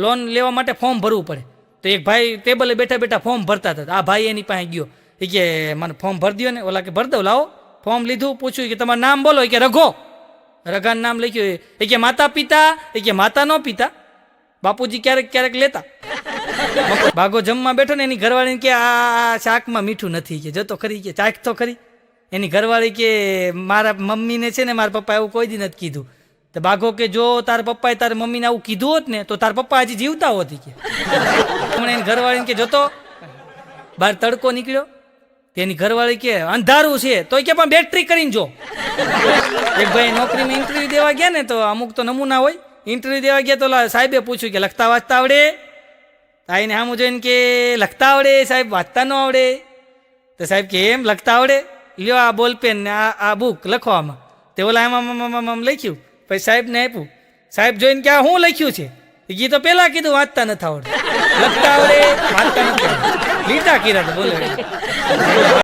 Loan લેવા માટે form ભરવું પડે. તો એક ભાઈ ટેબલે બેઠા બેઠા ફોર્મ ભરતા હતા. આ ભાઈ એની પાસે ગયો, એ કે મને ફોર્મ ભરી દો ને. ઓલા કે ભરી દઉં, લાવો. ફોર્મ લીધું, પૂછ્યું કે તમારું નામ બોલો. એ કે રઘો. રઘાનું નામ લખ્યું. એ કે માતા પિતા. એ કે માતા ન પિતા, બાપુજી ક્યારેક ક્યારેક લેતા. ભાગો જમવા બેઠો ને એની ઘરવાળીને કે આ શાકમાં મીઠું નથી, કે જતો ખરી, કે ચાખ તો ખરી. એની ઘરવાળી કે મારા મમ્મીને છે ને મારા પપ્પા એવું કોઈ દી નથી કીધું. તો બાઘો કે જો તારા પપ્પાએ તારા મમ્મીને આવું કીધું હોત ને તો તારા પપ્પા હજી જીવતા હોત. કે એની ઘરવાળીને કે જોતો બહાર તડકો નીકળ્યો. તેની ઘરવાળી કે અંધારું છે, તો કે પણ બેટરી કરીને જો. એક ભાઈ નોકરીમાં ઇન્ટરવ્યુ દેવા ગયા ને, તો અમુક તો નમૂના હોય. ઇન્ટરવ્યુ દેવા ગયા તો સાહેબે પૂછ્યું કે લખતા વાંચતા આવડે? આઈને સામું જોઈને કે લખતા આવડે સાહેબ, વાંચતા ન આવડે. તો સાહેબ કે એમ લખતા આવડે? લ્યો આ બોલપેન ને આ બુક લખો આમાં. તે ઓલા આમ લખ્યું. પછી સાહેબને આપ્યું. સાહેબ જોઈને કે આ શું લખ્યું છે? એ તો પેલા કીધું વાંચતા નથી આવડે. લખતા આવડે, વાંચતા નથી આવડે. લીટા કીધા તો બોલે.